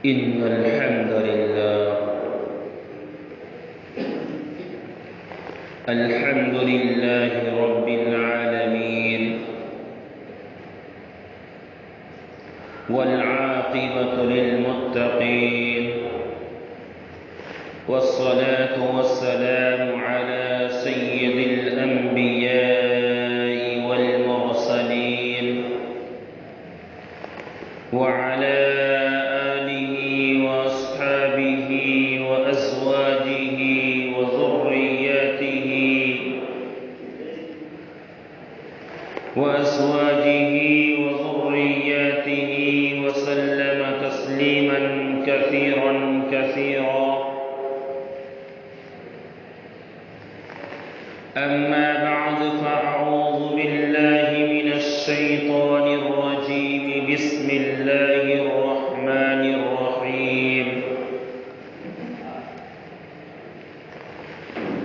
إن الحمد لله رب العالمين والعاقبة للمتقين والصلاة والسلام على سيد الأنبياء والمرسلين وعلى آله وأصحابه وأزواجه وذرياته وسلم تسليما كثيرا أما بعد فأعوذ بالله من الشيطان الرجيم بسم الله الرحمن الرحيم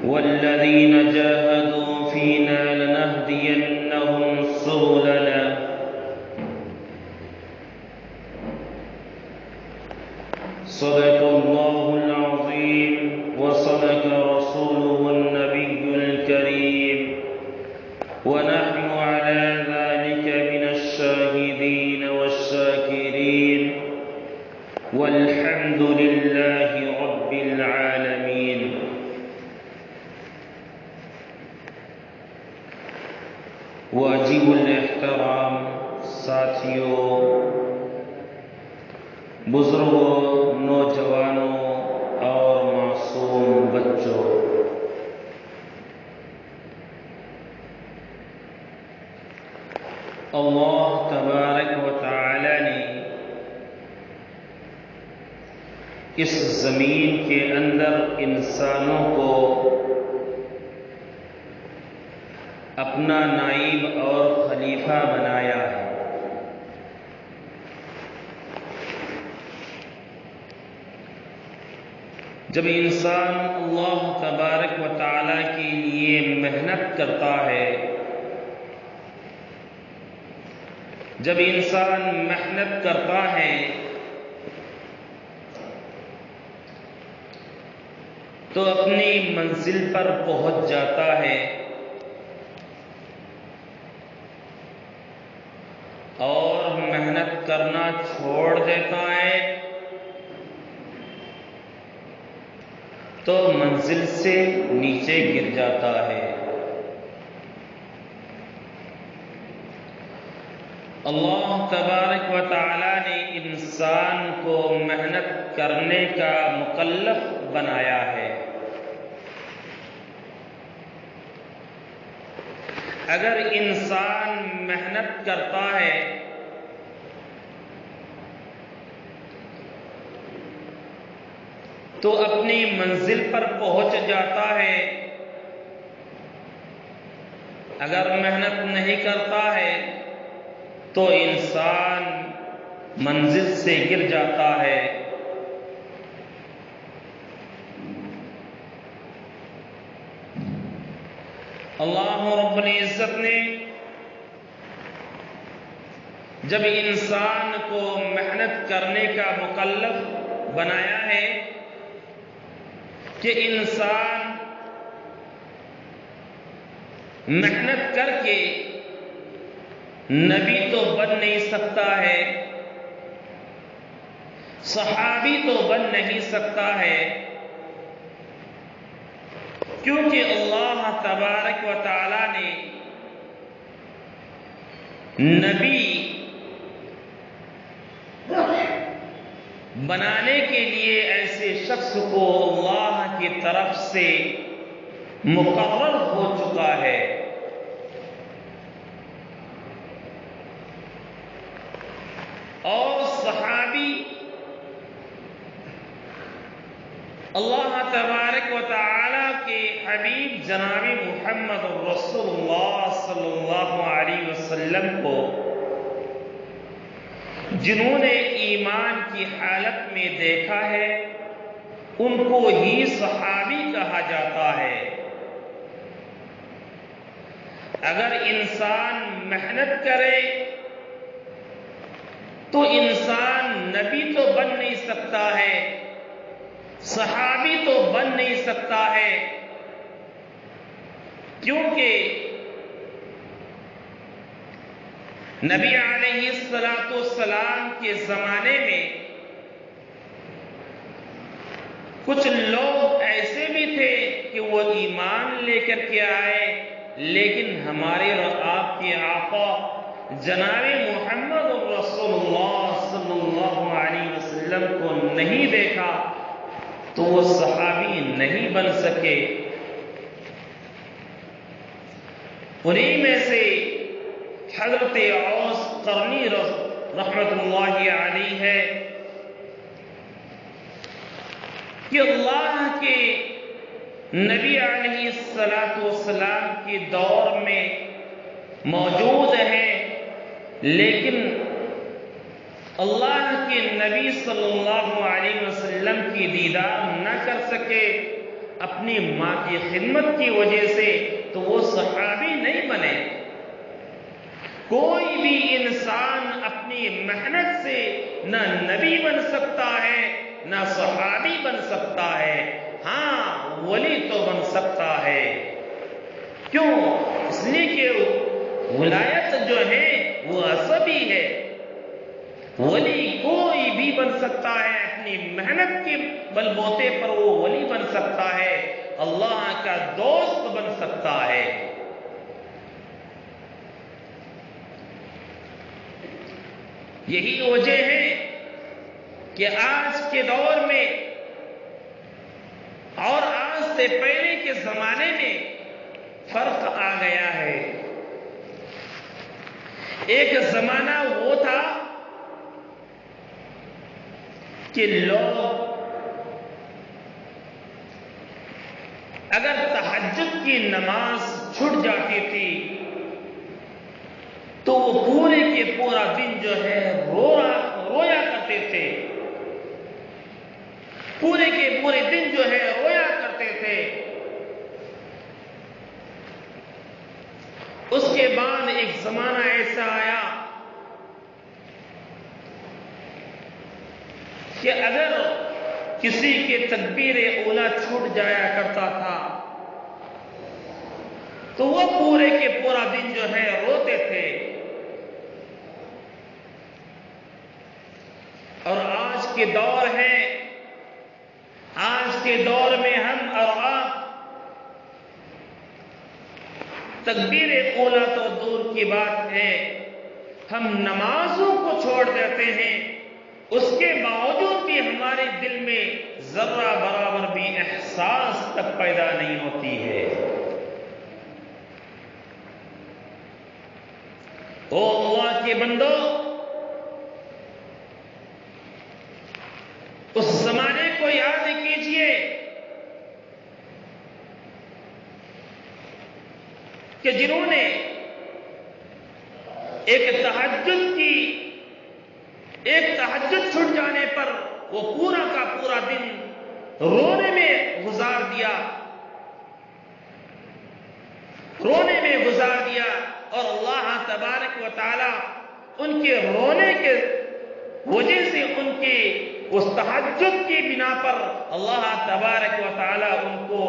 والذين جاهدوا فينا لنهدينهم سبلنا صدق الله العظيم وصدق رسوله النبي الكريم ونحن على ذلك من الشاهدين والشاكرين والحمد لله رب العالمين. واجب الاحترام ساتھیوں، بزرگوں، نوجوانوں اور معصوم بچوں، اللہ تبارک و تعالی نے اس زمین کے اندر انسانوں کو اپنا نائب اور خلیفہ بنایا ہے. جب انسان اللہ تبارک و تعالی کے لیے محنت کرتا ہے، جب انسان محنت کرتا ہے تو اپنی منزل پر پہنچ جاتا ہے اور محنت کرنا چھوڑ دیتا ہے تو منزل سے نیچے گر جاتا ہے. اللہ تبارک و تعالی نے انسان کو محنت کرنے کا مکلف بنایا ہے. اگر انسان محنت کرتا ہے تو اپنی منزل پر پہنچ جاتا ہے، اگر محنت نہیں کرتا ہے تو انسان منزل سے گر جاتا ہے. اللہ رب العزت نے جب انسان کو محنت کرنے کا مکلف بنایا ہے کہ انسان محنت کر کے نبی تو بن نہیں سکتا ہے، صحابی تو بن نہیں سکتا ہے، کیونکہ اللہ تبارک و تعالی نے نبی بنانے کے لیے ایسے شخص کو اللہ کی طرف سے مقرر ہو چکا ہے. اور صحابی اللہ تبارک و تعالی کے حبیب جناب محمد رسول اللہ صلی اللہ علیہ وسلم کو جنہوں نے ایمان کی حالت میں دیکھا ہے ان کو ہی صحابی کہا جاتا ہے. اگر انسان محنت کرے تو انسان نبی تو بن نہیں سکتا ہے، صحابی تو بن نہیں سکتا ہے، کیونکہ نبی علیہ السلام کے زمانے میں کچھ لوگ ایسے بھی تھے کہ وہ ایمان لے کر کے آئے، لیکن ہمارے اور آپ کے آقا جناب محمد رسول اللہ صلی اللہ علیہ وسلم کو نہیں دیکھا تو وہ صحابی نہیں بن سکے۔ انہی میں سے حضرت اوس قرنی رحمت اللہ علیہ ہے کہ اللہ کے نبی علیہ السلام کے دور میں موجود ہیں، لیکن اللہ کے نبی صلی اللہ علیہ وسلم کی دیدار نہ کر سکے اپنی ماں کی خدمت کی وجہ سے، تو وہ صحابی نہیں بنے۔ کوئی بھی انسان اپنی محنت سے نہ نبی بن سکتا ہے نہ صحابی بن سکتا ہے، ہاں ولی تو بن سکتا ہے۔ کیوں؟ اس لیے کہ ولایت جو ہے وہ عصبی ہے۔ ولی کوئی بھی بن سکتا ہے، اپنی محنت کے بل بوتے پر وہ ولی بن سکتا ہے، اللہ کا دوست بن سکتا ہے۔ یہی وجہ ہے کہ آج کے دور میں اور آج سے پہلے کے زمانے میں فرق آ گیا ہے۔ ایک زمانہ وہ تھا کہ لوگ اگر تہجد کی نماز چھوٹ جاتی تھی تو وہ پورے کے پورا دن جو ہے رویا کرتے تھے، پورے کے پورے دن جو ہے رویا کرتے تھے۔ اس کے بعد ایک زمانہ ایسا آیا کہ اگر کسی کے تکبیر اولا چھوٹ جایا کرتا تھا تو وہ پورے کے پورا دن جو ہے روتے تھے۔ اور آج کے دور ہے، آج کے دور میں ہم اور آپ تکبیر اولا تو دور کی بات ہے، ہم نمازوں کو چھوڑ دیتے ہیں، اس کے باوجود بھی ہمارے دل میں ذرہ برابر بھی احساس تک پیدا نہیں ہوتی ہے۔ او اللہ کے بندو، اس زمانے کو یاد کیجئے کہ جنہوں نے ایک تہجد چھوٹ جانے پر وہ پورا کا پورا دن رونے میں گزار دیا، اور اللہ تبارک و تعالی ان کے رونے کے وجہ سے ان کے اس تہجد کی بنا پر اللہ تبارک و تعالی ان کو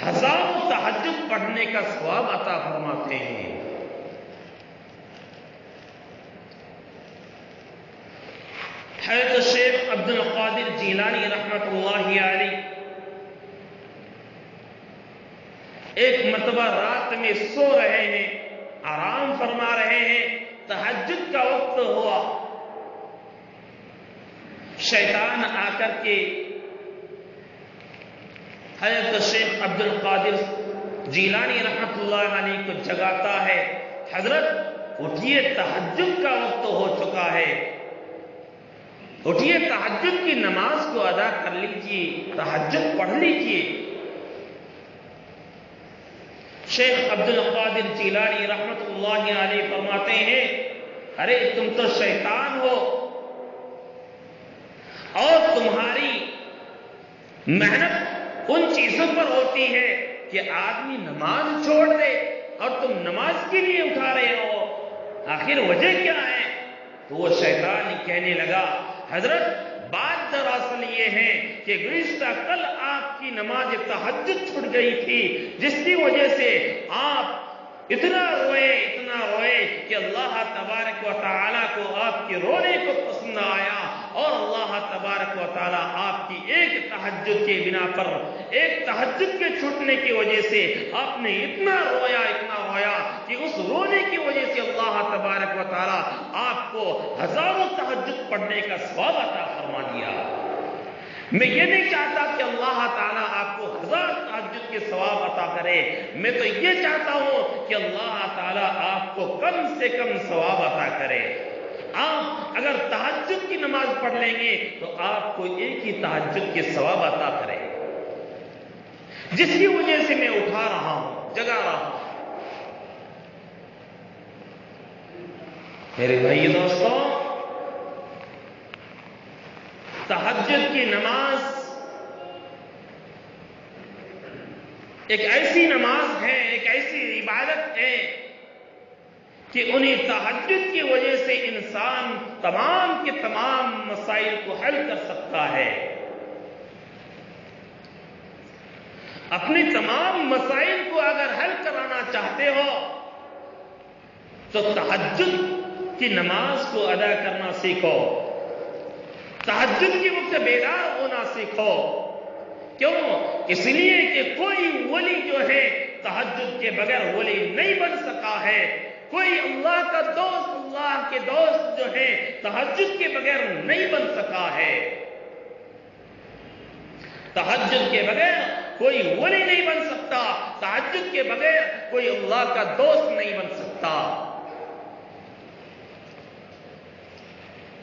ہزاروں تہجد پڑھنے کا ثواب عطا فرماتے ہیں۔ حضرت شیخ عبد القادر جیلانی رحمت اللہ علیہ ایک مرتبہ رات میں سو رہے ہیں، آرام فرما رہے ہیں، تہجد کا وقت ہوا، شیطان آ کر کے حضرت شیخ عبد القادر جیلانی رحمت اللہ علیہ کو جگاتا ہے، حضرت اٹھیے، تہجد کا وقت ہو چکا ہے، اٹھیے تہجد کی نماز کو ادا کر لیجیے، تہجد پڑھ لیجیے۔ شیخ عبد القادر جیلانی رحمت اللہ علیہ فرماتے ہیں، ارے تم تو شیطان ہو، اور تمہاری محنت ان چیزوں پر ہوتی ہے کہ آدمی نماز چھوڑ دے، اور تم نماز کے لیے اٹھا رہے ہو، آخر وجہ کیا ہے؟ تو وہ شیطان کہنے لگا حضرت بات دراصل یہ ہے کہ گزشتہ کل آپ کی نماز تہجد چھوٹ گئی تھی، جس کی وجہ سے آپ اتنا روئے کہ اللہ تبارک و تعالیٰ کو آپ کے رونے کو پسند آیا، اور اللہ تبارک و تعالیٰ آپ کی ایک تہجد کے بنا پر، ایک تہجد کے چھوٹنے کی وجہ سے آپ نے اتنا رویا کہ اس رونے کی وجہ سے اللہ تبارک و تعالیٰ آپ کو ہزاروں تہجد پڑھنے کا ثواب عطا فرما دیا۔ میں یہ نہیں چاہتا کہ اللہ تعالیٰ آپ کو ہزار تہجد کے ثواب عطا کرے، میں تو یہ چاہتا ہوں کہ اللہ تعالیٰ آپ کو کم سے کم ثواب عطا کرے۔ آپ اگر تہجد کی نماز پڑھ لیں گے تو آپ کو ایک ہی تہجد کے ثواب عطا کرے، جس کی وجہ سے میں اٹھا رہا ہوں، جگا رہا ہوں۔ میرے بھائی دوستوں، تہجد کی نماز ایک ایسی نماز ہے، ایک ایسی عبادت ہے کہ انہیں تہجد کی وجہ سے انسان تمام کے تمام مسائل کو حل کر سکتا ہے، اپنے تمام مسائل کو اگر حل کرانا چاہتے ہو تو تہجد کی نماز کو ادا کرنا سیکھو، تہجد کے وقت بیدار ہونا سیکھو۔ کیوں؟ اس لیے کہ کوئی ولی جو ہے تہجد کے بغیر ولی نہیں بن سکا ہے، کوئی اللہ کا دوست، اللہ کے دوست جو ہے تہجد کے بغیر نہیں بن سکا ہے۔ تہجد کے بغیر کوئی ولی نہیں بن سکتا، تہجد کے بغیر کوئی اللہ کا دوست نہیں بن سکتا۔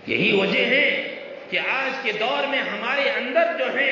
یہی وجہ ہے کہ آج کے دور میں ہمارے اندر جو ہے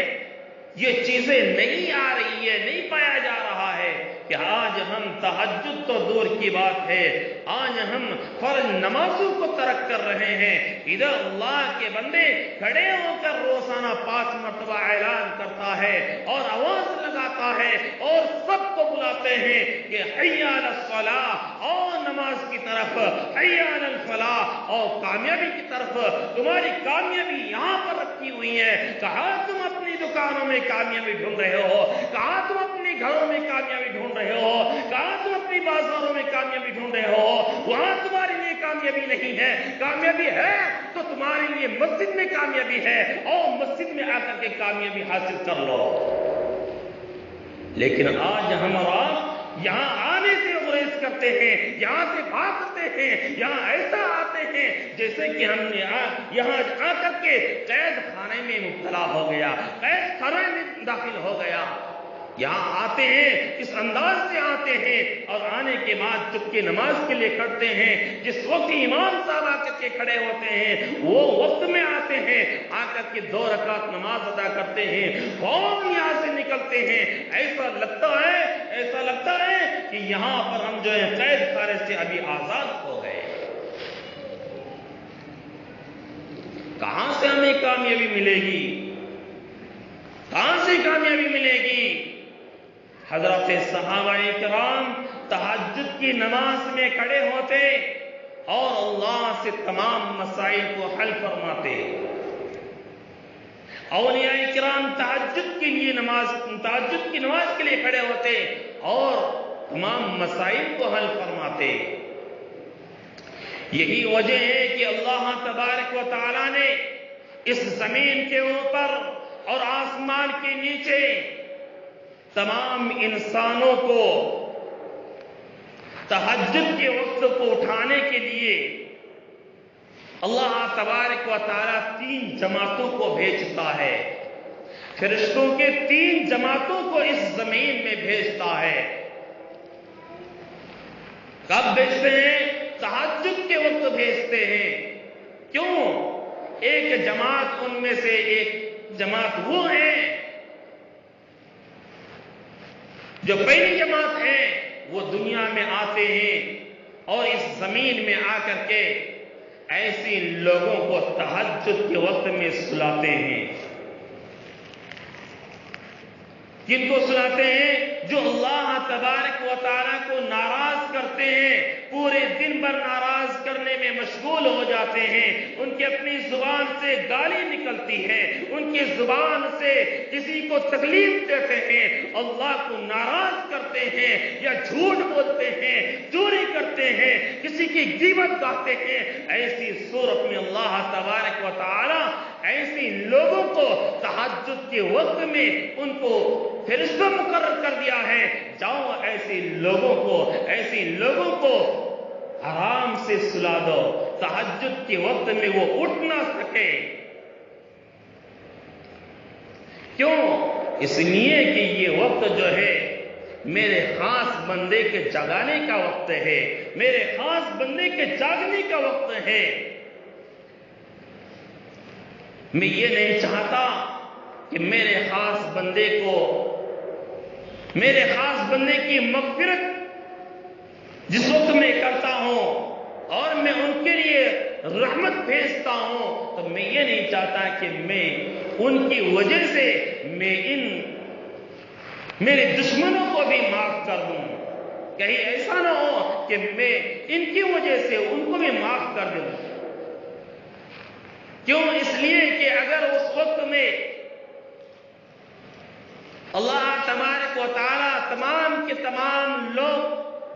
یہ چیزیں نہیں آ رہی ہے، نہیں پایا جا رہا ہے کہ آج ہم تہجد تو دور کی بات ہے، آج ہم فرض نمازوں کو ترک کر رہے ہیں۔ ادھر اللہ کے بندے کھڑے ہو کر روزانہ 5 مرتبہ اعلان کرتا ہے اور آواز لگاتا ہے اور سب کو بلاتے ہیں کہ حی علی الصلاۃ، اور نماز کی طرف، حی علی الفلاح، اور کامیابی کی طرف۔ تمہاری کامیابی یہاں پر رکھی ہوئی ہے، کہاں تم اپنی دکانوں میں کامیابی ڈھونڈ رہے ہو، کہاں تم اپنے گھروں میں کامیابی ڈھونڈ رہے ہو، کہاں تم اپنی بازاروں میں کامیابی ڈھونڈ رہے ہو، وہاں تمہارے لیے کامیابی نہیں ہے۔ کامیابی ہے تو تمہارے لیے مسجد میں کامیابی ہے، اور مسجد میں آ کر کے کامیابی حاصل کر لو۔ لیکن آج ہم اور آپ یہاں آنے سے گریز کرتے ہیں، یہاں سے بھاگتے ہیں، یہاں ایسا آتے ہیں جیسے کہ ہم نے یہاں آ کر کے قید خانے میں مبتلا ہو گیا، قید خانے میں داخل ہو گیا۔ یہاں آتے ہیں اس انداز سے آتے ہیں، اور آنے کے بعد چپکے نماز کے لیے کھڑتے ہیں۔ جس وقت امام صاحب آ کر کے کھڑے ہوتے ہیں وہ وقت میں آتے ہیں، آ کر کے 2 رکعت نماز ادا کرتے ہیں، فوراً یہاں سے نکلتے ہیں۔ ایسا لگتا ہے کہ یہاں پر ہم جو ہے قید خانے سے ابھی آزاد ہو گئے۔ کہاں سے ہمیں کامیابی ملے گی؟ کہاں سے کامیابی ملے گی؟ حضرت صحابہ کرام تہجد کی نماز میں کھڑے ہوتے اور اللہ سے تمام مسائل کو حل فرماتے۔ اولیاء کرام تہجد کی نماز کے لیے کھڑے ہوتے اور تمام مسائل کو حل فرماتے۔ یہی وجہ ہے کہ اللہ تبارک و تعالیٰ نے اس زمین کے اوپر اور آسمان کے نیچے تمام انسانوں کو تہجد کے وقت کو اٹھانے کے لیے اللہ تبارک و تعالیٰ 3 جماعتوں کو بھیجتا ہے، فرشتوں کے 3 جماعتوں کو اس زمین میں بھیجتا ہے۔ کب بھیجتے ہیں؟ تہجد کے وقت بھیجتے ہیں۔ کیوں؟ ایک جماعت، ان میں سے ایک جماعت وہ ہے جو پہلی جماعت ہے، وہ دنیا میں آتے ہیں اور اس زمین میں آ کر کے ایسے لوگوں کو تہجد کے وقت میں سلاتے ہیں۔ کن کو سلاتے ہیں؟ جو اللہ تبارک و تعالیٰ کو ناراض کرتے ہیں، پورے دن بھر ناراض کرنے میں مشغول ہو جاتے ہیں، ان کی اپنی زبان سے گالی نکلتی ہے، ان کی زبان سے کسی کو تکلیف دیتے ہیں، اللہ کو ناراض کرتے ہیں یا جھوٹ بولتے ہیں، چوری کرتے ہیں، کسی کی غیبت گاتے ہیں، ایسی صورت میں اللہ تبارک و تعالی ایسی لوگوں کو تہجد کے وقت میں ان کو فرشتہ مقرر کر دیا ہے، جاؤ ایسے لوگوں کو آرام سے سلا دو، تہجد کے وقت میں وہ اٹھ نہ سکے۔ کیوں؟ اس لیے کہ یہ وقت جو ہے میرے خاص بندے کے جگانے کا وقت ہے، میرے خاص بندے کے جاگنے کا وقت ہے۔ میں یہ نہیں چاہتا کہ میرے خاص بندے کی مغفرت جس وقت میں کرتا ہوں اور میں ان کے لیے رحمت بھیجتا ہوں، تو میں یہ نہیں چاہتا کہ میں ان کی وجہ سے میرے دشمنوں کو بھی معاف کر دوں، کہیں ایسا نہ ہو کہ میں ان کی وجہ سے ان کو بھی معاف کر دوں۔ کیوں؟ اس لیے کہ اگر اس وقت میں اللہ تبارک و تعالی تمام کے تمام لوگ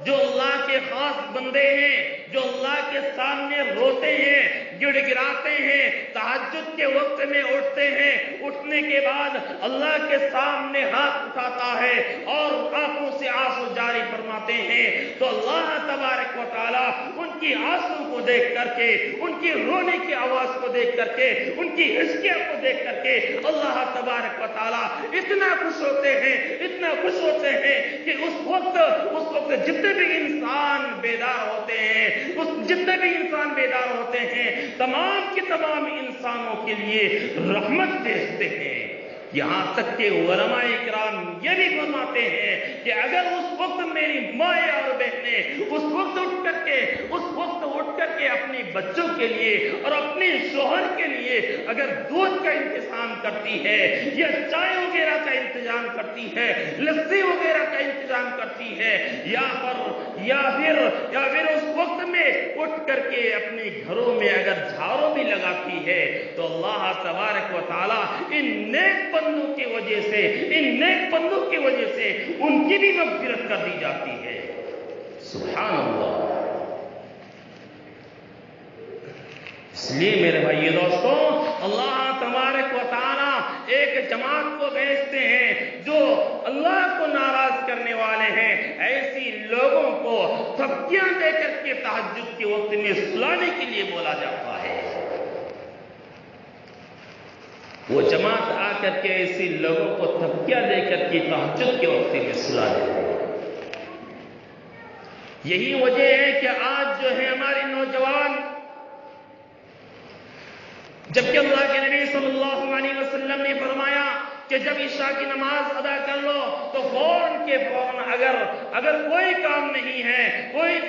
جو اللہ کے خاص بندے ہیں، جو اللہ کے سامنے روتے ہیں، گڑ گڑاتے ہیں، تہجد کے وقت میں اٹھتے ہیں، اٹھنے کے بعد اللہ کے سامنے ہاتھ اٹھاتا ہے اور آنکھوں سے آنسو جاری فرماتے ہیں، تو اللہ تبارک و تعالی ان کی آنسو کو دیکھ کر کے، ان کی رونے کی آواز کو دیکھ کر کے، ان کی ہچکیاں کو دیکھ کر کے اللہ تبارک و تعالی اتنا خوش ہوتے ہیں کہ اس وقت جتنے بھی انسان بیدار ہوتے ہیں تمام کے تمام انسانوں کے لیے رحمت بھیجتے ہیں۔ یہاں تک کہ علماء کرام یہ بھی فرماتے ہیں کہ اگر اس وقت میری مائیں اور بہنیں اس وقت اٹھ کر کے اپنی بچوں کے لیے اور اپنے شوہر کے لیے اگر دودھ کا انتظام کرتی ہے یا چائے وغیرہ کا انتظام کرتی ہے، لسی وغیرہ کا انتظام کرتی ہے، یا پھر اس وقت میں اٹھ کر کے اپنے گھروں میں اگر جھاڑو بھی لگاتی ہے، تو اللہ تبارک و تعالی ان نیک بندوں کی وجہ سے ان کی بھی مغفرت کر دی جاتی ہے۔ سبحان اللہ۔ اس لیے میرے بھائی دوستوں، اللہ تبارک و تعالی ایک جماعت کو بھیجتے ہیں جو اللہ کو ناراض کرنے والے ہیں، ایسی لوگوں کو تھپکیاں دے کر کے تہجد کے وقت میں سلانے کے لیے بولا جاتا ہے۔ وہ جماعت آ کر کے ایسی لوگوں کو تھپکیاں دے کر کے تہجد کے وقت میں سلا دیتے ہیں۔ یہی وجہ ہے کہ آج جو ہے ہمارے نوجوان، جبکہ اللہ کے نبی صلی اللہ علیہ وسلم نے فرمایا کہ جب عشاء کی نماز ادا کر لو تو فوراً اگر کوئی کام نہیں ہے، کوئی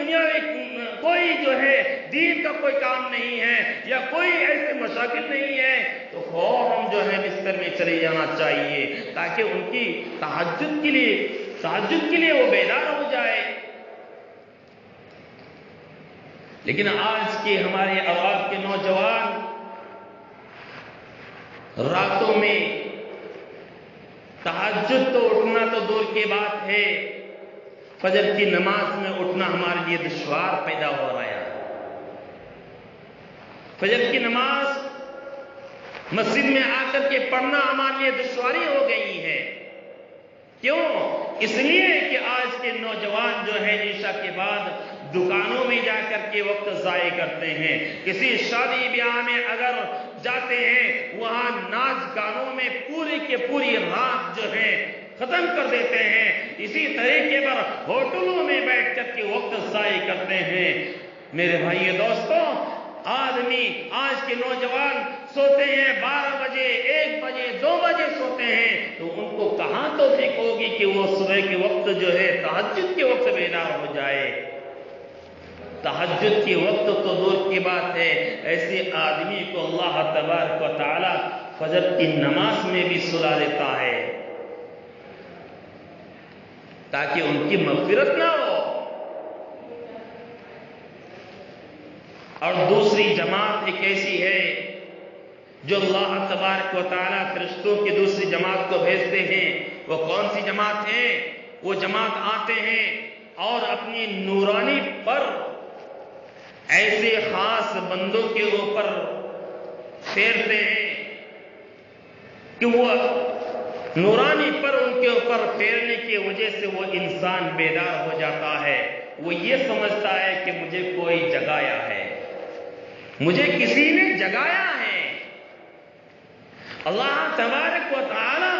جو ہے دین کا کوئی کام نہیں ہے یا کوئی ایسے مشاغل نہیں ہے، تو فوراً جو ہے بستر میں چلے جانا چاہیے تاکہ ان کی تہجد کے لیے وہ بیدار ہو جائے۔ لیکن آج کے ہمارے اوقات کے نوجوان راتوں میں تہجد تو اٹھنا تو دور کی بات ہے، فجر کی نماز میں اٹھنا ہمارے لیے دشوار پیدا ہو رہا ہے۔ فجر کی نماز مسجد میں آ کر کے پڑھنا ہمارے لیے دشواری ہو گئی ہے۔ کیوں؟ اس لیے کہ آج کے نوجوان جو ہے عشاء کے بعد دکانوں میں جا کر کے وقت ضائع کرتے ہیں، کسی شادی بیاہ میں اگر جاتے ہیں وہاں ناچ گانوں میں پوری کے پوری رات جو ہے ختم کر دیتے ہیں، اسی طریقے پر ہوٹلوں میں بیٹھ کر کے وقت ضائع کرتے ہیں۔ میرے بھائی دوستوں، آج کے نوجوان سوتے ہیں 12 بجے، 1 بجے، 2 بجے سوتے ہیں، تو ان کو کہاں توفیق ہوگی کہ وہ صبح کے وقت جو ہے تہجد کے وقت بیدار ہو جائے۔ تہجد کے وقت تو دور کی بات ہے، ایسے آدمی کو اللہ تبارک و تعالی فجر کی نماز میں بھی سلا دیتا ہے تاکہ ان کی مغفرت نہ ہو۔ اور دوسری جماعت ایک ایسی ہے جو اللہ تبارک و تعالیٰ فرشتوں کی دوسری جماعت کو بھیجتے ہیں۔ وہ کون سی جماعت ہے؟ وہ جماعت آتے ہیں اور اپنی نورانی پر ایسے خاص بندوں کے اوپر پھیرتے ہیں کہ وہ نورانی پر ان کے اوپر پھیرنے کی وجہ سے وہ انسان بیدار ہو جاتا ہے۔ وہ یہ سمجھتا ہے کہ مجھے کوئی جگایا ہے، مجھے کسی نے جگایا ہے۔ اللہ تبارک و تعالی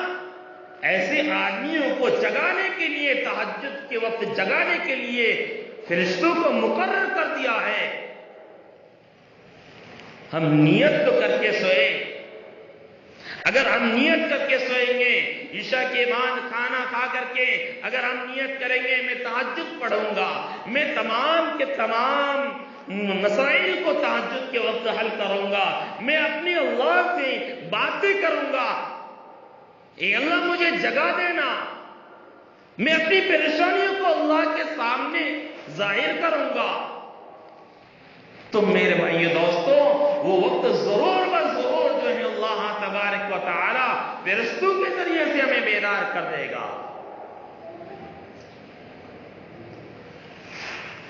ایسے آدمیوں کو جگانے کے لیے، تہجد کے وقت جگانے کے لیے فرشتوں کو مقرر کر دیا ہے۔ ہم نیت تو کر کے سوئے، اگر ہم نیت کر کے سوئیں گے، عشاء کے بعد کھانا کھا کر کے اگر ہم نیت کریں گے میں تہجد پڑھوں گا، میں تمام کے تمام مسائل کو تہجد کے وقت حل کروں گا، میں اپنے اللہ سے باتیں کروں گا، اے اللہ مجھے جگا دینا، میں اپنی پریشانیوں کو اللہ کے سامنے ظاہر کروں گا، تو میرے بھائیو دوستو وہ وقت ضرور و ضرور جو ہے اللہ تبارک و تعالی فرشتوں کے ذریعے سے ہمیں بیدار کر دے گا۔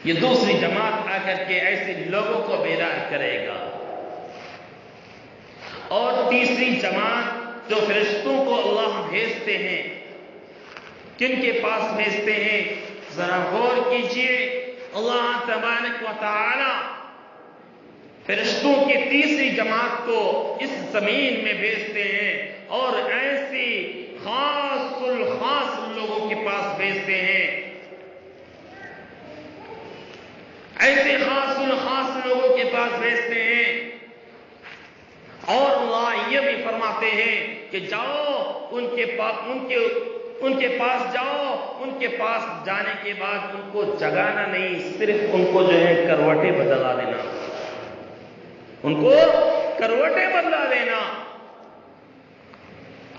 یہ دوسری جماعت آ کر کے ایسے لوگوں کو بیدار کرے گا۔ اور تیسری جماعت جو فرشتوں کو اللہ بھیجتے ہیں، کن کے پاس بھیجتے ہیں؟ ذرا غور کیجئے، اللہ تبارک و تعالی فرشتوں کی تیسری جماعت کو اس زمین میں بھیجتے ہیں اور ایسی خاص الخاص لوگوں کے پاس بھیجتے ہیں، ایسے خاص الخاص لوگوں کے پاس بھیجتے ہیں، اور اللہ یہ بھی فرماتے ہیں کہ جاؤ ان کے پاس جاؤ، ان کے پاس جانے کے بعد ان کو جگانا نہیں، صرف ان کو جو ہے کروٹیں بدلا دینا، ان کو کروٹیں بدلا دینا۔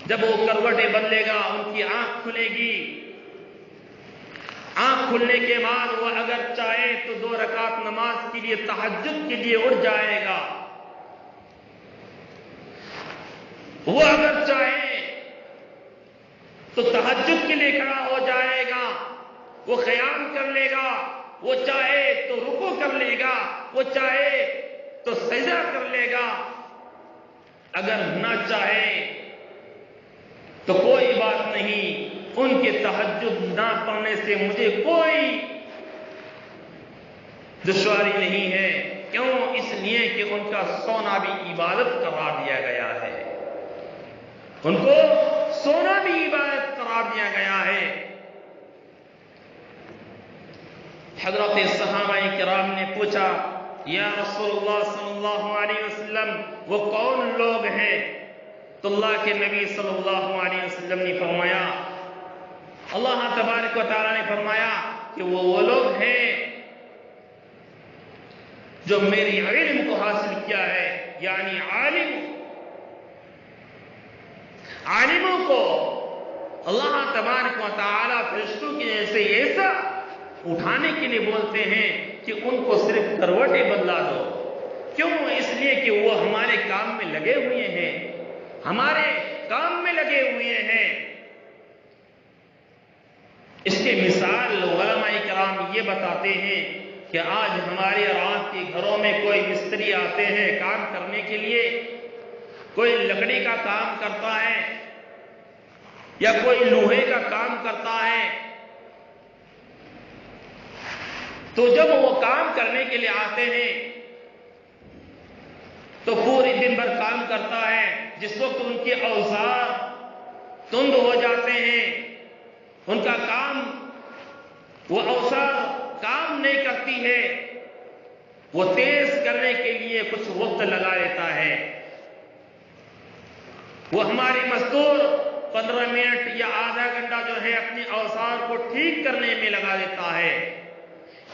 جب وہ کروٹیں بدلے گا ان کی آنکھ کھلے گی، آنکھ کھلنے کے بعد وہ اگر چاہے تو 2 رکعت نماز کے لیے تہجد کے لیے اٹھ جائے گا، وہ اگر چاہے تو تہجد کے لیے کھڑا ہو جائے گا، وہ قیام کر لے گا، وہ چاہے تو رکوع کر لے گا، وہ چاہے تو سجدہ کر لے گا، اگر نہ چاہے تو کوئی بات نہیں، ان کے تہجد نہ پڑھنے سے مجھے کوئی دشواری نہیں ہے۔ کیوں؟ اس لیے کہ ان کا سونا بھی عبادت قرار دیا گیا ہے، ان کو سونا بھی عبادت قرار دیا گیا ہے۔ حضرت صحابہ کرام نے پوچھا، یا رسول اللہ صلی اللہ علیہ وسلم وہ کون لوگ ہیں؟ تو اللہ کے نبی صلی اللہ علیہ وسلم نے فرمایا، اللہ تبارک و تعالیٰ نے فرمایا کہ وہ لوگ ہیں جو میری علم کو حاصل کیا ہے، یعنی عالموں کو اللہ تبارک و تعالیٰ فرشتوں کے جیسے ایسا اٹھانے کے لیے بولتے ہیں کہ ان کو صرف کروٹیں بدلا دو۔ کیوں؟ اس لیے کہ وہ ہمارے کام میں لگے ہوئے ہیں، ہمارے کام میں لگے ہوئے ہیں۔ اس کے مثال علماء کرام یہ بتاتے ہیں کہ آج ہمارے رات کے گھروں میں کوئی مستری آتے ہیں کام کرنے کے لیے، کوئی لکڑی کا کام کرتا ہے یا کوئی لوہے کا کام کرتا ہے، تو جب وہ کام کرنے کے لیے آتے ہیں تو پورے دن بھر کام کرتا ہے، جس وقت ان کے اوزار تند ہو جاتے ہیں، ان کا کام، وہ اوزار کام نہیں کرتی ہے، وہ تیز کرنے کے لیے کچھ وقت لگا لیتا ہے۔ وہ ہمارے مزدور 15 منٹ یا آدھا گھنٹہ جو ہے اپنے اوزار کو ٹھیک کرنے میں لگا دیتا ہے۔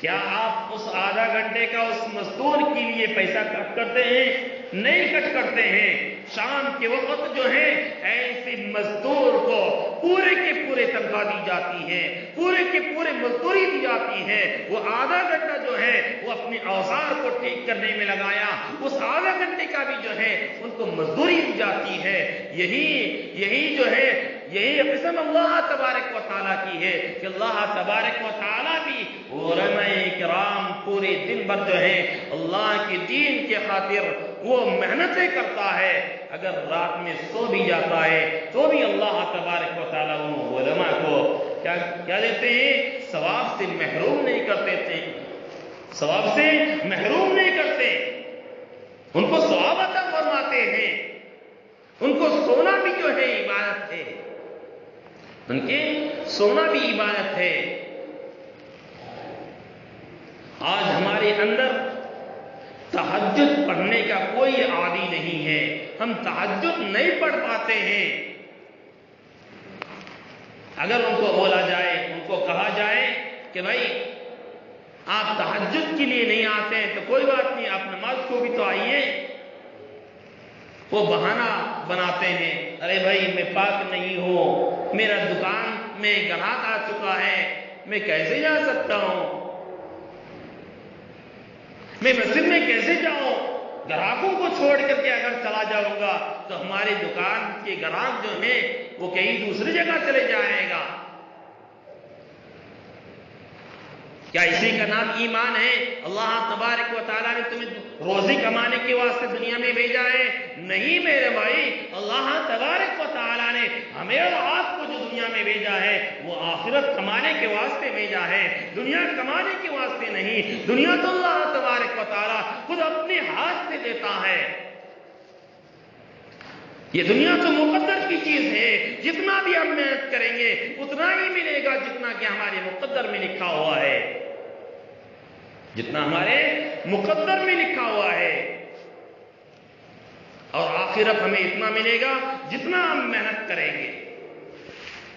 کیا آپ اس آدھا گھنٹے کا اس مزدور کے لیے پیسہ کٹ کرتے ہیں؟ نہیں کٹ کرتے ہیں۔ شام کے وقت جو ہے ایسے مزدور کو پورے کے پورے تنخواہ دی جاتی ہے، پورے کے پورے مزدوری دی جاتی ہے، وہ آدھا گھنٹہ جو ہے وہ اپنے اوزار کو ٹھیک کرنے میں لگایا، اس آدھا گھنٹے کا بھی جو ہے ان کو مزدوری دی جاتی ہے۔ یہی جو ہے یہی قسم اللہ تبارک و تعالیٰ کی ہے کہ اللہ تبارک و تعالیٰ بھی علماء کرام پورے دن بھر جو ہے اللہ کے دین کے خاطر وہ محنتیں کرتا ہے، اگر رات میں سو بھی جاتا ہے تو بھی اللہ تبارک و تعالیٰ ان علماء کو کیا دیتے ہیں؟ ثواب سے محروم نہیں کرتے تھے، ثواب سے محروم نہیں کرتے، ان کو ثواب عطا فرماتے ہیں۔ ان کو سونا بھی جو ہے عبادت ہے، ان کے سونا بھی عبادت ہے۔ آج ہمارے اندر تہجد پڑھنے کا کوئی عادی نہیں ہے، ہم تہجد نہیں پڑھ پاتے ہیں۔ اگر ان کو بولا جائے، ان کو کہا جائے کہ بھائی آپ تہجد کے لیے نہیں آتے ہیں تو کوئی بات نہیں، آپ نماز کو بھی تو آئیے، وہ بہانہ بناتے ہیں، ارے بھائی میں پاک نہیں ہوں، میرا دکان میں گراہک آ چکا ہے، میں کیسے جا سکتا ہوں، میں مسجد میں کیسے جاؤں، گراہکوں کو چھوڑ کر کے اگر چلا جاؤں گا تو ہمارے دکان کے گراہک جو ہیں وہ کہیں دوسری جگہ چلے جائے گا۔ کیا اسی کا نام ایمان ہے؟ اللہ تبارک و تعالیٰ نے تمہیں روزی کمانے کے واسطے دنیا میں بھیجا ہے؟ نہیں میرے بھائی، اللہ تبارک و تعالیٰ نے ہمیں اور آپ کو جو دنیا میں بھیجا ہے وہ آخرت کمانے کے واسطے بھیجا ہے، دنیا کمانے کے واسطے نہیں۔ دنیا تو اللہ تبارک و تعالیٰ خود اپنے ہاتھ سے دیتا ہے، یہ دنیا تو مقدر کی چیز ہے، جتنا بھی ہم محنت کریں گے اتنا ہی ملے گا جتنا کہ ہمارے مقدر میں لکھا ہوا ہے، جتنا ہمارے مقدر میں لکھا ہوا ہے، اور آخرت ہمیں اتنا ملے گا جتنا ہم محنت کریں گے،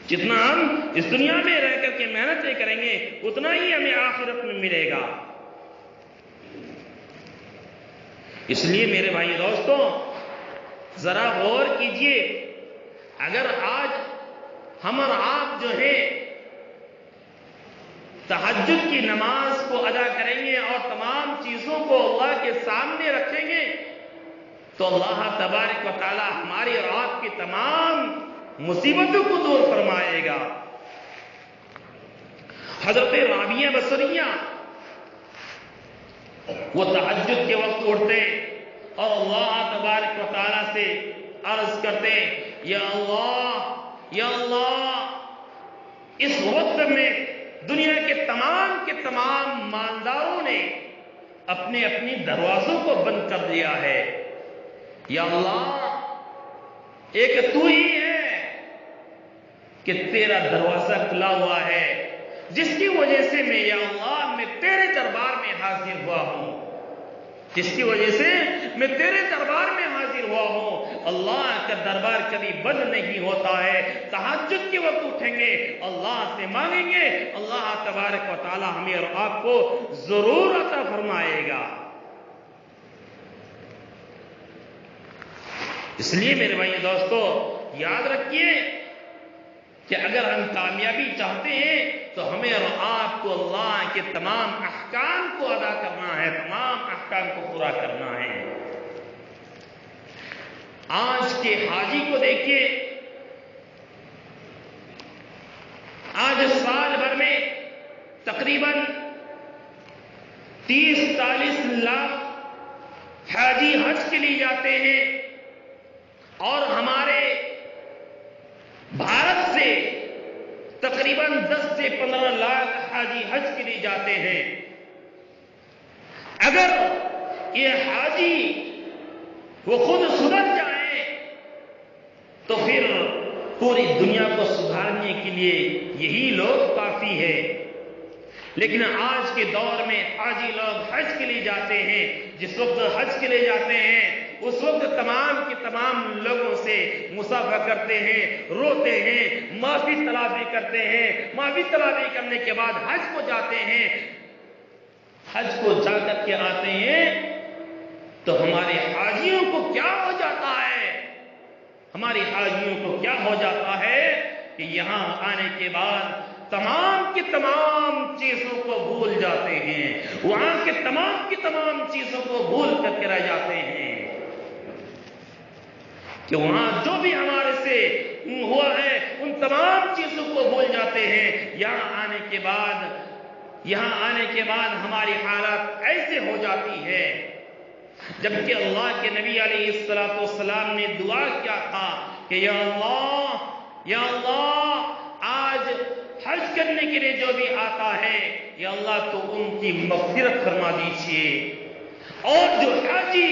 جتنا ہم اس دنیا میں رہ کر کے محنتیں کریں گے اتنا ہی ہمیں آخرت میں ملے گا۔ اس لیے میرے بھائی دوستوں ذرا غور کیجئے، اگر آج ہم اور آپ جو ہے تہجد کی نماز کو ادا کریں گے اور تمام چیزوں کو اللہ کے سامنے رکھیں گے تو اللہ تبارک و تعالی ہماری اور آپ کی تمام مصیبتوں کو دور فرمائے گا۔ حضرت رابعہ بصریہ وہ تہجد کے وقت اٹھتے اور اللہ تبارک و تعالیٰ سے عرض کرتے، یا اللہ، اس وقت میں دنیا کے تمام مالداروں نے اپنے اپنے دروازوں کو بند کر دیا ہے، یا اللہ ایک تو ہی ہے کہ تیرا دروازہ کھلا ہوا ہے، جس کی وجہ سے یا اللہ میں تیرے دربار میں حاضر ہوا ہوں، جس کی وجہ سے میں تیرے دربار میں حاضر ہوا ہوں۔ اللہ کا دربار کبھی بند نہیں ہوتا ہے، تہجد کے وقت اٹھیں گے اللہ سے مانگیں گے، اللہ تبارک و تعالی ہمیں اور آپ کو ضرور عطا فرمائے گا۔ اس لیے میرے بھائی دوستو یاد رکھیے کہ اگر ہم کامیابی چاہتے ہیں تو ہمیں اور آپ کو اللہ کے تمام احکام کو ادا کرنا ہے، تمام احکام کو پورا کرنا ہے۔ آج کے حاجی کو دیکھیے، آج سال بھر میں تقریباً 30-40 لاکھ حاجی حج کے لیے جاتے ہیں، اور ہمارے بھارت سے تقریباً 10 سے 15 لاکھ حاجی حج کے لیے جاتے ہیں۔ اگر یہ حاجی وہ خود سدھر جائیں تو پھر پوری دنیا کو سدھارنے کے لیے یہی لوگ کافی ہے۔ لیکن آج کے دور میں حاجی لوگ حج کے لیے جاتے ہیں، جس وقت حج کے لیے جاتے ہیں اس وقت تمام کے تمام لوگوں سے مصافحہ کرتے ہیں، روتے ہیں، معافی طلبی کرتے ہیں، معافی طلبی کرنے کے بعد حج کو جاتے ہیں۔ حج کو جا کر کے آتے ہیں تو ہمارے حاجیوں کو کیا ہو جاتا ہے؟ ہماری حاجیوں کو کیا ہو جاتا ہے کہ یہاں آنے کے بعد تمام کی تمام چیزوں کو بھول جاتے ہیں، وہاں کے تمام کی تمام چیزوں کو بھول کر کے رہ جاتے ہیں کہ وہاں جو بھی ہمارے سے ہوا ہے ان تمام چیزوں کو بھول جاتے ہیں۔ یہاں آنے کے بعد ہماری حالت ایسے ہو جاتی ہے، جبکہ اللہ کے نبی علیہ السلام نے دعا کیا تھا کہ یا اللہ آج حج کرنے کے لیے جو بھی آتا ہے یا اللہ تو ان کی مغفرت فرما دیجیے، اور جو حاجی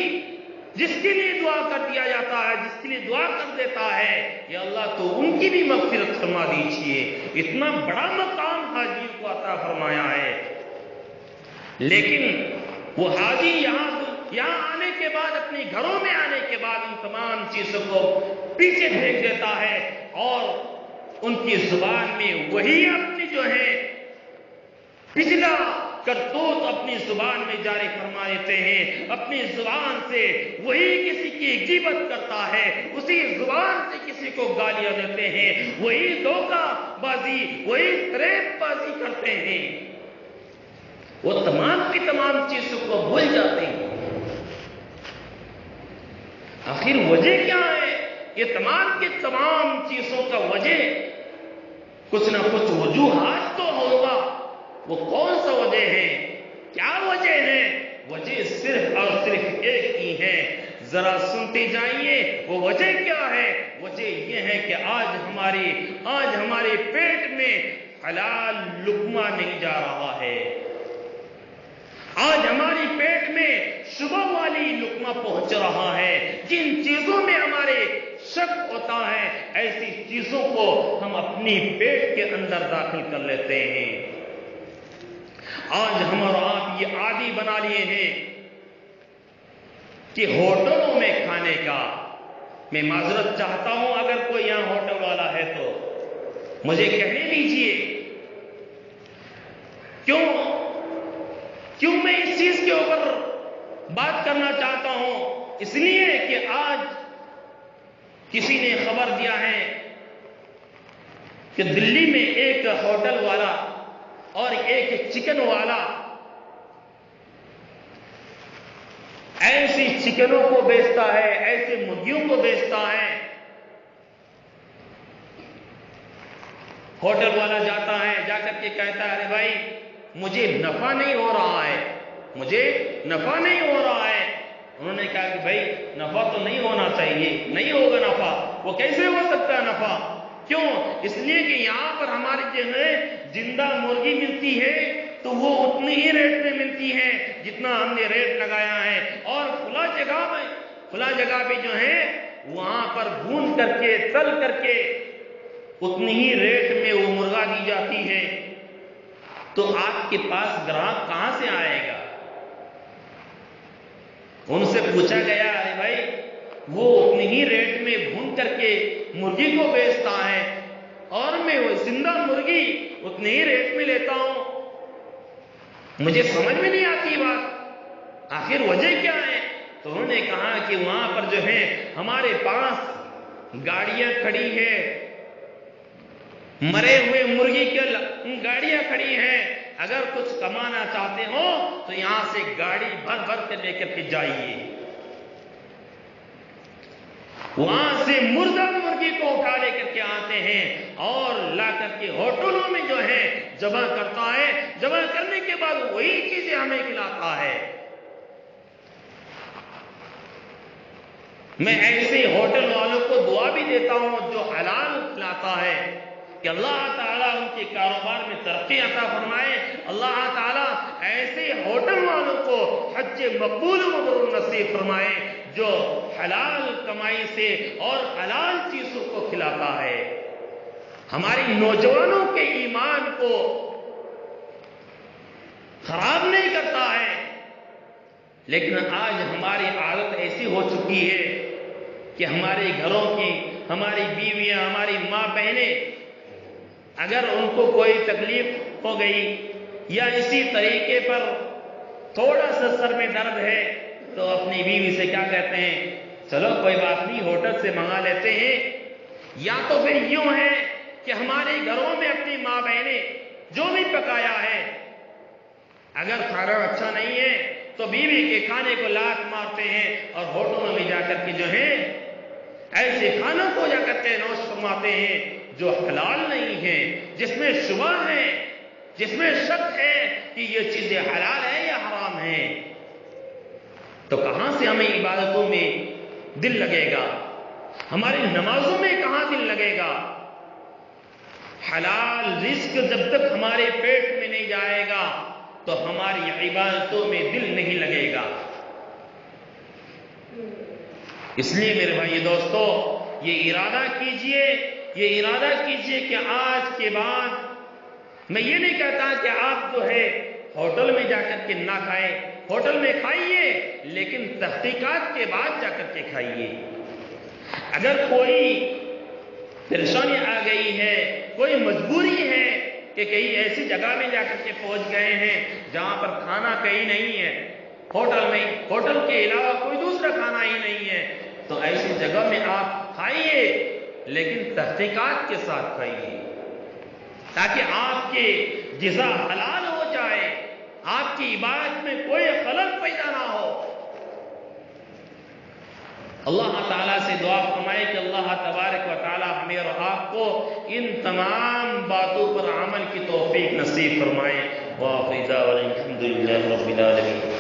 جس کے لیے دعا کر دیا جاتا ہے، جس کے لیے دعا کر دیتا ہے یا اللہ تو ان کی بھی مغفرت فرما دیجیے۔ اتنا بڑا مقام حاجیوں کو عطا فرمایا ہے، لیکن وہ حاجی یہاں آنے کے بعد، اپنے گھروں میں آنے کے بعد ان تمام چیزوں کو پیچھے پھینک دیتا ہے اور ان کی زبان میں وہی اپنی جو ہے پچھلا کرتوت اپنی زبان میں جاری فرما دیتے ہیں، اپنی زبان سے وہی کسی کی غیبت کرتا ہے، اسی زبان سے کسی کو گالیاں دیتے ہیں، وہی دھوکہ بازی، وہی فریب بازی کرتے ہیں، وہ تمام کی تمام چیزوں کو بھول جاتے ہیں۔ آخر وجہ کیا ہے؟ یہ تمام کی تمام چیزوں کا وجہ کچھ نہ کچھ وجوہات تو ہوگا، وہ کون سا وجہ ہے؟ کیا وجہ ہے؟ وجہ صرف اور صرف ایک ہی ہے، ذرا سنتے جائیے وہ وجہ کیا ہے؟ وجہ یہ ہے کہ آج ہمارے پیٹ میں حلال لقمہ نہیں جا رہا ہے، آج ہماری پیٹ میں شبہ والی لقمہ پہنچ رہا ہے، جن چیزوں میں ہمارے شک ہوتا ہے ایسی چیزوں کو ہم اپنی پیٹ کے اندر داخل کر لیتے ہیں۔ آج ہم اور آپ یہ عادی بنا لیے ہیں کہ ہوٹلوں میں کھانے کا، میں معذرت چاہتا ہوں اگر کوئی یہاں ہوٹل والا ہے تو مجھے کہنے دیجئے، کیوں میں اس چیز کے اوپر بات کرنا چاہتا ہوں؟ اس لیے کہ آج کسی نے خبر دیا ہے کہ دلی میں ایک ہوٹل والا اور ایک چکن والا ایسی چکنوں کو بیچتا ہے، ایسے مرغیوں کو بیچتا ہے۔ ہوٹل والا جاتا ہے، جا کر کے کہتا ہے ارے بھائی مجھے نفع نہیں ہو رہا ہے، مجھے نفع نہیں ہو رہا ہے۔ انہوں نے کہا کہ بھائی نفع تو نہیں ہونا چاہیے، نہیں ہوگا نفع، وہ کیسے ہو سکتا ہے نفع؟ کیوں؟ اس لیے کہ یہاں پر ہماری جو ہے زندہ مرغی ملتی ہے تو وہ اتنی ہی ریٹ میں ملتی ہے جتنا ہم نے ریٹ لگایا ہے، اور کھلا جگہ پہ جو ہے وہاں پر بھون کر کے تل کر کے اتنی ہی ریٹ میں وہ مرغا دی جاتی ہے۔ تو آپ کے پاس گراہک کہاں سے آئے گا؟ ان سے پوچھا گیا ارے بھائی وہ اتنی ہی ریٹ میں بھون کر کے مرغی کو بیچتا ہے اور میں وہ زندہ مرغی اتنے ہی ریٹ میں لیتا ہوں، مجھے سمجھ میں نہیں آتی بات، آخر وجہ کیا ہے؟ تو انہوں نے کہا کہ وہاں پر جو ہے ہمارے پاس گاڑیاں کھڑی ہیں، مرے ہوئے مرغی کی گاڑیاں کھڑی ہیں، اگر کچھ کمانا چاہتے ہو تو یہاں سے گاڑی بھر بھر کے لے کر کے جائیے، وہاں سے مردہ مرغی کو اٹھا لے کر کے آتے ہیں اور لا کر کے ہوٹلوں میں جو ہے جمع کرتا ہے، جمع کرنے کے بعد وہی چیزیں ہمیں کھلاتا ہے۔ میں ایسے ہوٹل والوں کو دعا بھی دیتا ہوں جو حلال کھلاتا ہے کہ اللہ تعالیٰ ان کے کاروبار میں ترقی عطا فرمائے، اللہ تعالیٰ ایسے ہوٹل والوں کو حج مقبول و مبرور نصیب فرمائے جو حلال کمائی سے اور حلال چیزوں کو کھلاتا ہے، ہماری نوجوانوں کے ایمان کو خراب نہیں کرتا ہے۔ لیکن آج ہماری عادت ایسی ہو چکی ہے کہ ہمارے گھروں کی ہماری بیویاں، ہماری ماں بہنیں اگر ان کو کوئی تکلیف ہو گئی یا اسی طریقے پر تھوڑا سا سر میں درد ہے تو اپنی بیوی سے کیا کہتے ہیں؟ چلو کوئی بات نہیں ہوٹل سے منگا لیتے ہیں، یا تو پھر یوں ہے کہ ہمارے گھروں میں اپنی ماں بہنیں جو بھی پکایا ہے، اگر کھانا اچھا نہیں ہے تو بیوی کے کھانے کو لات مارتے ہیں اور ہوٹلوں میں جا کر کے جو ہے ایسے کھانوں کو جا کر کے نوش فرماتے ہیں جو حلال نہیں ہے، جس میں شبہ ہے، جس میں شک ہے کہ یہ چیزیں حلال ہے یا حرام ہے۔ تو کہاں سے ہمیں عبادتوں میں دل لگے گا؟ ہماری نمازوں میں کہاں دل لگے گا؟ حلال رزق جب تک ہمارے پیٹ میں نہیں جائے گا تو ہماری عبادتوں میں دل نہیں لگے گا۔ اس لیے میرے بھائی دوستو، یہ ارادہ کیجئے کہ آج کے بعد میں یہ نہیں کہتا کہ آپ جو ہے ہوٹل میں جا کر کے نہ کھائیں، ہوٹل میں کھائیے لیکن تحقیقات کے بعد جا کر کے کھائیے۔ اگر کوئی پریشانی آ گئی ہے، کوئی مجبوری ہے کہ کہیں ایسی جگہ میں جا کر کے پہنچ گئے ہیں جہاں پر کھانا کہیں نہیں ہے، ہوٹل کے علاوہ کوئی دوسرا کھانا ہی نہیں ہے، تو ایسی جگہ میں آپ کھائیے لیکن تحقیقات کے ساتھ کھائیے، تاکہ آپ کی غذا حلال ہو جائے، آپ کی عبادت میں کوئی خلل پیدا نہ ہو۔ اللہ تعالیٰ سے دعا فرمائے کہ اللہ تبارک و تعالیٰ ہمیں اور آپ کو ان تمام باتوں پر عمل کی توفیق نصیب فرمائے۔ وآخر دعوانا الحمد للہ رب العالمین۔